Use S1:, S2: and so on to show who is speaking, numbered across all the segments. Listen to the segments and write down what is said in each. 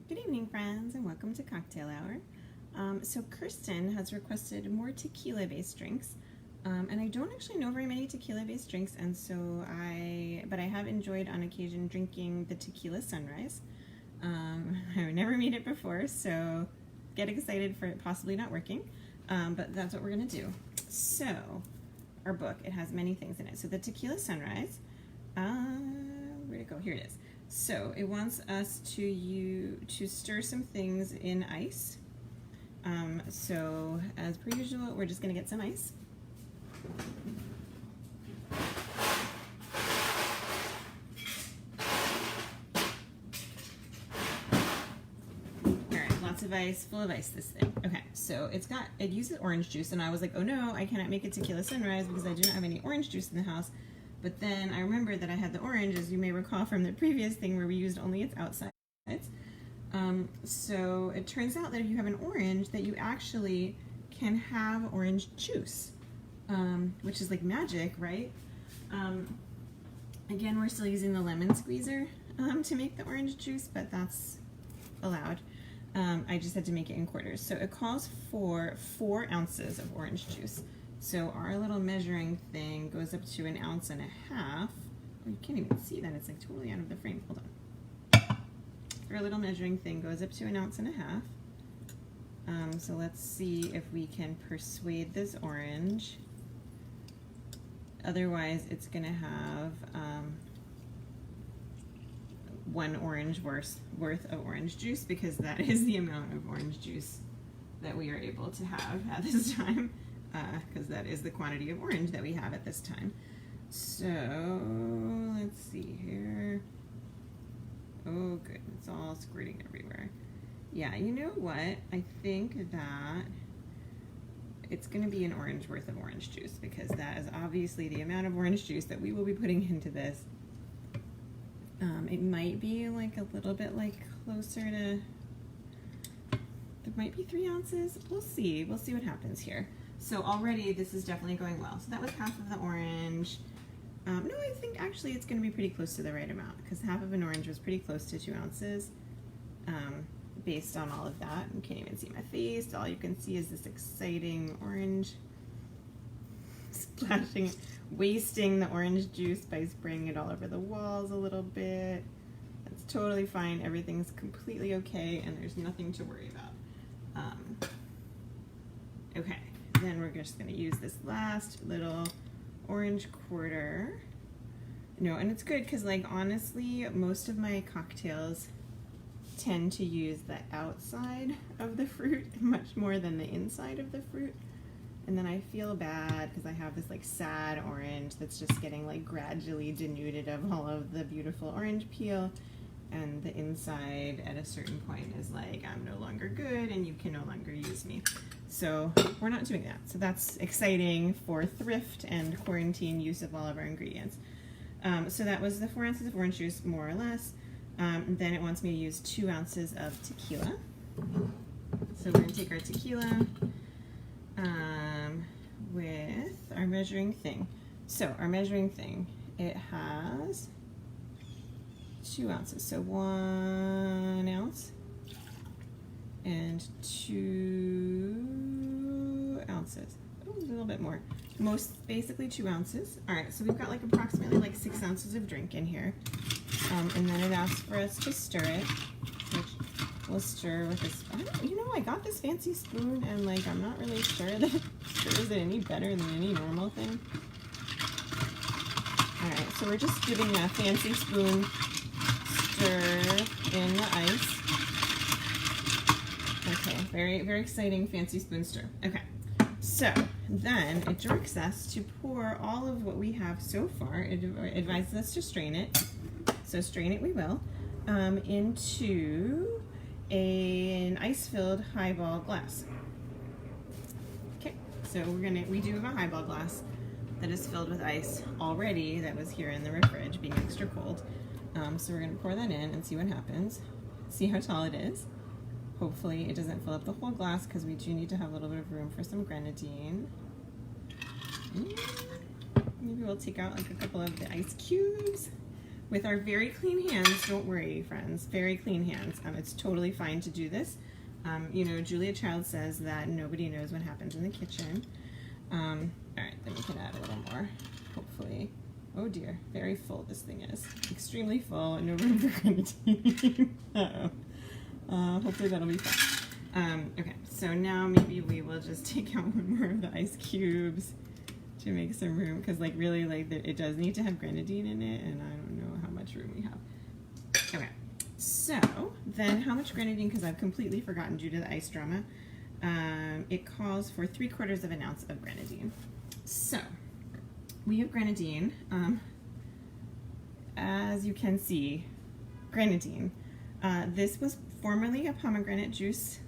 S1: Good evening, friends, and welcome to Cocktail Hour. So Kirsten has requested more tequila-based drinks, and I don't actually know very many tequila-based drinks, and so but I have enjoyed on occasion drinking the Tequila Sunrise. I've never made it before, so get excited for it possibly not working, but that's what we're gonna do. So our book, it has many things in it. So the Tequila Sunrise, where'd it go? Here it is. So it wants us to stir some things in ice. So as per usual, we're just gonna get some ice. Alright, lots of ice, full of ice, this thing. Okay, so it uses orange juice, and I was like, oh no, I cannot make a Tequila Sunrise because I do not have any orange juice in the house. But then I remembered that I had the orange, as you may recall from the previous thing where we used only its outsides. So it turns out that if you have an orange, that you actually can have orange juice, which is like magic, right? Again, we're still using the lemon squeezer to make the orange juice, but that's allowed. I just had to make it in quarters. So it calls for 4 ounces of orange juice. So our little measuring thing goes up to 1.5 ounces. Oh, you can't even see that. It's like totally out of the frame. Hold on. Our little measuring thing goes up to 1.5 ounces. So let's see if we can persuade this orange. Otherwise, it's going to have 1 orange worth of orange juice, because that is the amount of orange juice that we are able to have at this time. Because that is the quantity of orange that we have at this time. So let's see here. Oh good, it's all squirting everywhere. Yeah, you know what? I think that it's going to be an orange worth of orange juice, because that is obviously the amount of orange juice that we will be putting into this. It might be like a little bit like closer to, there might be 3 ounces. We'll see what happens here. So already this is definitely going well. So that was half of the orange. No, I think actually it's going to be pretty close to the right amount, because half of an orange was pretty close to 2 ounces based on all of that. You can't even see my face. All you can see is this exciting orange splashing, wasting the orange juice by spraying it all over the walls a little bit. That's totally fine. Everything's completely okay, and there's nothing to worry about. Okay. Then we're just going to use this last little orange quarter. No, and it's good because, like, honestly, most of my cocktails tend to use the outside of the fruit much more than the inside of the fruit. And then I feel bad because I have this like sad orange that's just getting like gradually denuded of all of the beautiful orange peel. And the inside at a certain point is like, I'm no longer good and you can no longer use me. So we're not doing that. So that's exciting for thrift and quarantine use of all of our ingredients. So that was the 4 ounces of orange juice, more or less. Then it wants me to use 2 ounces of tequila. So we're gonna take our tequila with our measuring thing. So our measuring thing, it has 2 ounces, so 1 ounce and 2 ounces. Oh, a little bit more. Basically 2 ounces. All right, so we've got like approximately like 6 ounces of drink in here, and then it asks for us to stir it, which we'll stir with this. You know, I got this fancy spoon, and like I'm not really sure that it stirs it any better than any normal thing. All right, so we're just giving a fancy spoon stir in the ice. Okay, very, very exciting fancy spoon stir. Okay, so then it directs us to pour all of what we have so far. It advises us to strain it, so strain it we will, into an ice-filled highball glass. Okay, so we do have a highball glass that is filled with ice already that was here in the fridge being extra cold. So we're going to pour that in and see what happens. See how tall it is. Hopefully it doesn't fill up the whole glass, because we do need to have a little bit of room for some grenadine. Maybe we'll take out like a couple of the ice cubes. with our very clean hands, don't worry friends, very clean hands, it's totally fine to do this. You know, Julia Child says that nobody knows what happens in the kitchen. All right, then we can add a little more, hopefully. Oh dear, very full this thing is. Extremely full, no room for grenadine. Uh-oh. Hopefully that'll be fun. Okay, so now maybe we will just take out one more of the ice cubes to make some room, because like really like it does need to have grenadine in it, and I don't know how much room we have. Okay, so then how much grenadine, because I've completely forgotten due to the ice drama. It calls for 3/4 of an ounce of grenadine. So we have grenadine, as you can see, grenadine. This was formerly a pomegranate juice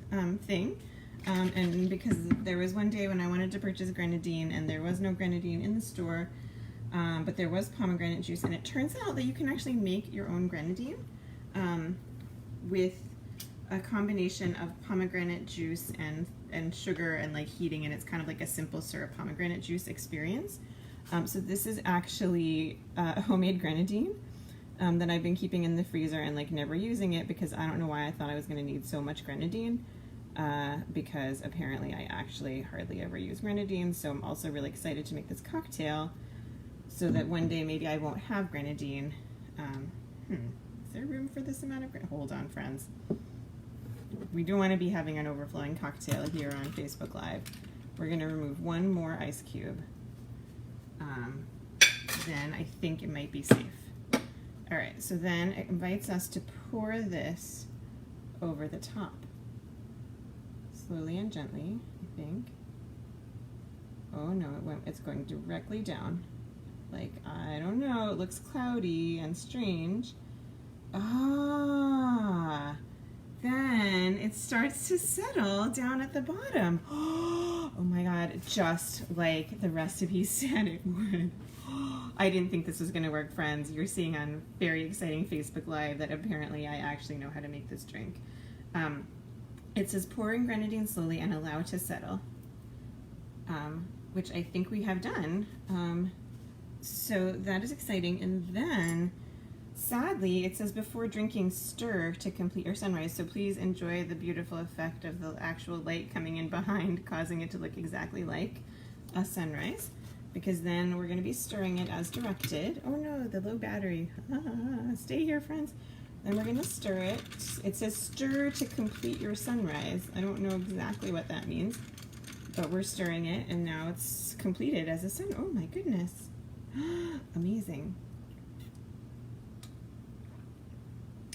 S1: thing, and because there was one day when I wanted to purchase grenadine and there was no grenadine in the store, but there was pomegranate juice, and it turns out that you can actually make your own grenadine with a combination of pomegranate juice and sugar and like heating, and it's kind of like a simple syrup pomegranate juice experience. So this is actually homemade grenadine that I've been keeping in the freezer and like never using it, because I don't know why I thought I was going to need so much grenadine, because apparently I actually hardly ever use grenadine. So I'm also really excited to make this cocktail so that one day maybe I won't have grenadine. Is there room for this amount of grenadine? Hold on, friends. We don't want to be having an overflowing cocktail here on Facebook Live. We're going to remove one more ice cube. Then I think it might be safe. All right, so then it invites us to pour this over the top. Slowly and gently, I think. Oh no, it's going directly down. Like, I don't know, it looks cloudy and strange. Ah, then it starts to settle down at the bottom. Oh my God, just like the recipe said it would. I didn't think this was going to work, friends. You're seeing on very exciting Facebook Live that apparently I actually know how to make this drink. It says pour in grenadine slowly and allow it to settle, which I think we have done. So that is exciting. And then, sadly, it says before drinking, stir to complete your sunrise. So please enjoy the beautiful effect of the actual light coming in behind, causing it to look exactly like a sunrise. Because then we're going to be stirring it as directed. Oh no, the low battery. Stay here, friends. Then we're going to stir it. It says stir to complete your sunrise. I don't know exactly what that means, but we're stirring it, and now it's completed as a sun. Oh my goodness. Amazing.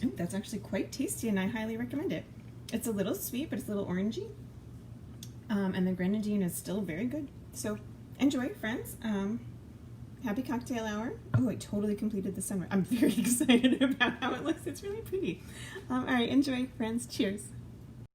S1: Oh, that's actually quite tasty, and I highly recommend it. It's a little sweet, but it's a little orangey. And the grenadine is still very good. So enjoy, friends. Happy cocktail hour. Oh, I totally completed the sunrise. I'm very excited about how it looks. It's really pretty. All right, enjoy, friends. Cheers.